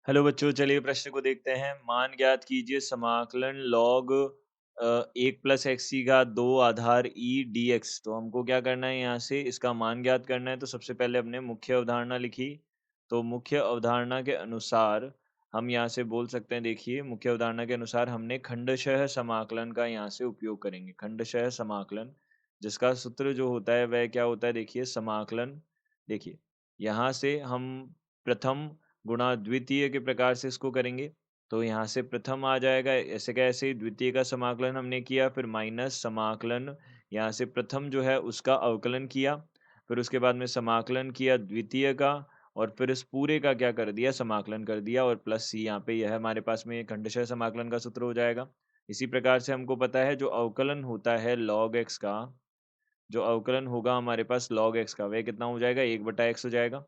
Hello बच्चों, चलिए प्रश्न को देखते हैं। मान ज्ञात कीजिए समाकलन लॉग 1 प्लस एक्स की घात 2 आधार ई डी एक्स। तो हमको क्या करना है, यहाँ से इसका मान ज्ञात करना है। तो सबसे पहले हमने मुख्य अवधारणा लिखी। तो मुख्य अवधारणा के अनुसार हम यहाँ से बोल सकते हैं, देखिए मुख्य अवधारणा के अनुसार हमने खंडशः समाकलन का यहाँ से उपयोग करेंगे। खंडशः समाकलन जिसका सूत्र जो होता है वह क्या होता है, देखिए समाकलन। देखिए यहाँ से हम प्रथम गुणा द्वितीय के प्रकार से इसको करेंगे। तो यहाँ से प्रथम आ जाएगा, ऐसे कैसे द्वितीय का समाकलन हमने किया, फिर माइनस समाकलन यहाँ से प्रथम जो है उसका अवकलन किया, फिर उसके बाद में समाकलन किया द्वितीय का, और फिर इस पूरे का क्या कर दिया, समाकलन कर दिया, और प्लस सी यहाँ पे यह हमारे पास में खंडशः समाकलन का सूत्र हो जाएगा। इसी प्रकार से हमको पता है जो अवकलन होता है लॉग एक्स का, जो अवकलन होगा हमारे पास लॉग एक्स का, वह कितना हो जाएगा, 1/x हो जाएगा,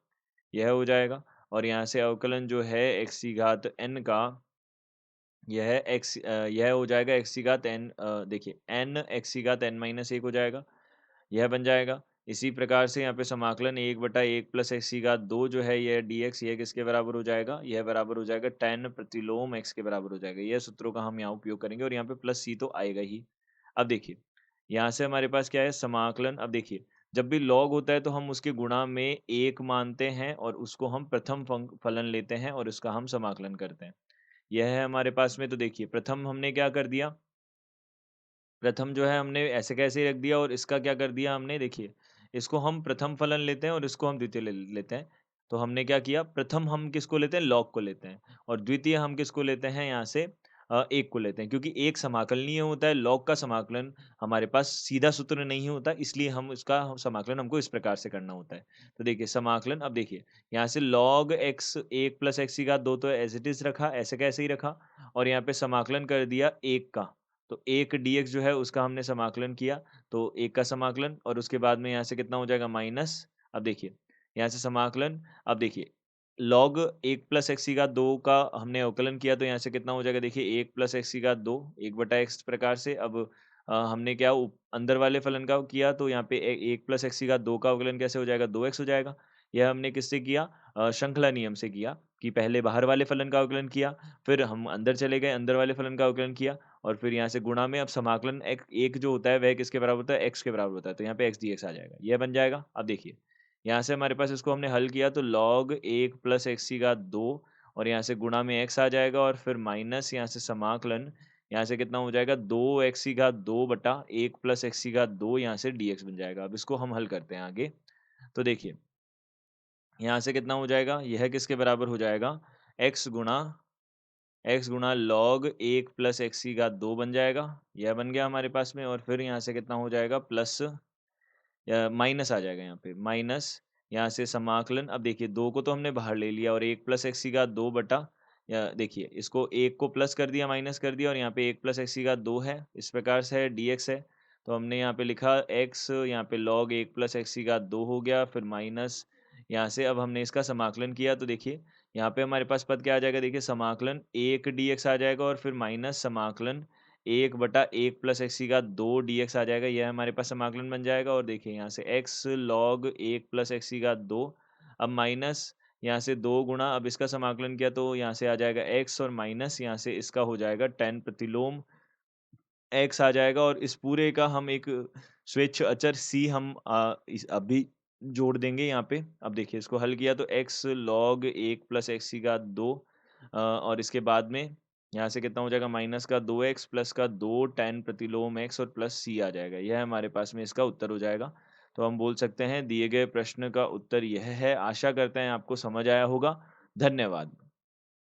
यह हो जाएगा। और यहाँ से अवकलन जो है x की घात n का, यह हो जाएगा x की घात n, देखिए n x की घात n-1 हो जाएगा, यह बन जाएगा। इसी प्रकार से यहाँ पे समाकलन 1/1 प्लस x की घात 2 जो है यह dx, यह किसके बराबर हो जाएगा, यह बराबर हो जाएगा tan प्रतिलोम x के बराबर हो जाएगा। यह सूत्रों का हम यहाँ उपयोग करेंगे, और यहाँ पे प्लस c तो आएगा ही। अब देखिए यहाँ से हमारे पास क्या है, समाकलन। अब देखिए जब भी लॉग होता है तो हम उसके गुणा में 1 मानते हैं, और उसको हम प्रथम फलन लेते हैं, और उसका हम समाकलन करते हैं। यह है हमारे पास में। तो देखिए प्रथम हमने क्या कर दिया, प्रथम जो है हमने ऐसे कैसे रख दिया, और इसका क्या कर दिया हमने, देखिए इसको हम प्रथम फलन लेते हैं और इसको हम द्वितीय लेते हैं। तो हमने क्या किया, प्रथम हम किसको लेते हैं, लॉग को लेते हैं, और द्वितीय हम किसको लेते हैं, यहाँ से एक को लेते हैं, क्योंकि एक समाकलनीय होता है। लॉग का समाकलन हमारे पास सीधा सूत्र नहीं होता, इसलिए समाकलन हमको इस प्रकार से करना होता है। तो देखिए समाकलन, अब देखिए यहाँ से लॉग एक्स 1 प्लस एक्स की घात 2 तो एज इट इज रखा, ऐसे कैसे ही रखा, और यहाँ पे समाकलन कर दिया 1 का। तो 1 डीएक्स जो है उसका हमने समाकलन किया, तो 1 का समाकलन, और उसके बाद में यहाँ से कितना हो जाएगा, माइनस। अब देखिए यहाँ से समाकलन, अब देखिए लॉग 1 प्लस एक्स की घात 2 का हमने अवकलन किया, तो यहाँ से कितना हो जाएगा, देखिए 1 प्लस एक्स की घात 2 1/x प्रकार से। अब हमने क्या अंदर वाले फलन का किया, तो यहाँ पे 1 प्लस एक्स की घात 2 का अवकलन कैसे हो जाएगा, 2x हो जाएगा। यह हमने किससे किया, श्रृंखला नियम से किया, कि पहले बाहर वाले फलन का अवकलन किया, फिर हम अंदर चले गए, अंदर वाले फलन का अवकलन किया, और फिर यहाँ से गुणा में अब समाकलन एक जो होता है वह किसके बराबर होता है, x के बराबर होता है। तो यहाँ पे x dx आ जाएगा, यह बन जाएगा। अब देखिए यहाँ से हमारे पास इसको हमने हल किया, तो log 1 प्लस एक्स की घात 2, और यहाँ से गुणा में x आ जाएगा, और फिर माइनस यहाँ से समाकलन, यहाँ से कितना हो जाएगा, 2x की घात 2 बटा 1 प्लस एक्स की घात 2, यहाँ से dx बन जाएगा। अब इसको हम हल करते हैं आगे। तो देखिए यहाँ से कितना हो जाएगा, यह किसके बराबर हो जाएगा, x गुणा लॉग 1 प्लस एक्स की घात 2 बन जाएगा, यह बन गया हमारे पास में। और फिर यहाँ से कितना हो जाएगा, प्लस या माइनस आ जाएगा, यहाँ पे माइनस, यहाँ से समाकलन। अब देखिए 2 को तो हमने बाहर ले लिया, और 1 प्लस एक्स की घात 2 बटा, या देखिए इसको 1 को प्लस कर दिया, माइनस कर दिया, और यहाँ पे 1 प्लस एक्स की घात 2 है, इस प्रकार से है dx है। तो हमने यहाँ पे लिखा x, यहाँ पे log 1 प्लस एक्स की घात 2 हो गया, फिर माइनस यहाँ से अब हमने इसका समाकलन किया, तो देखिए यहाँ पे हमारे पास पद क्या आ जाएगा, देखिए समाकलन 1 dx आ जाएगा, और फिर माइनस समाकलन 1/1 प्लस एक्स की घात 2 dx आ जाएगा, यह हमारे पास समाकलन बन जाएगा। और देखिए यहाँ से x log 1 प्लस एक्स की घात 2, अब माइनस यहाँ से 2 गुणा, अब इसका समाकलन किया तो यहाँ से आ जाएगा x, और माइनस यहाँ से इसका हो जाएगा tan प्रतिलोम x आ जाएगा, और इस पूरे का हम एक स्वेच्छ अचर c हम इस अभी जोड़ देंगे यहाँ पे। अब देखिए इसको हल किया तो x log 1 प्लस एक्स की घात 2, और इसके बाद में यहाँ से कितना हो जाएगा, माइनस का 2x प्लस का 2 tan प्रतिलोम x, और प्लस c आ जाएगा। यह हमारे पास में इसका उत्तर हो जाएगा। तो हम बोल सकते हैं दिए गए प्रश्न का उत्तर यह है। आशा करते हैं आपको समझ आया होगा। धन्यवाद।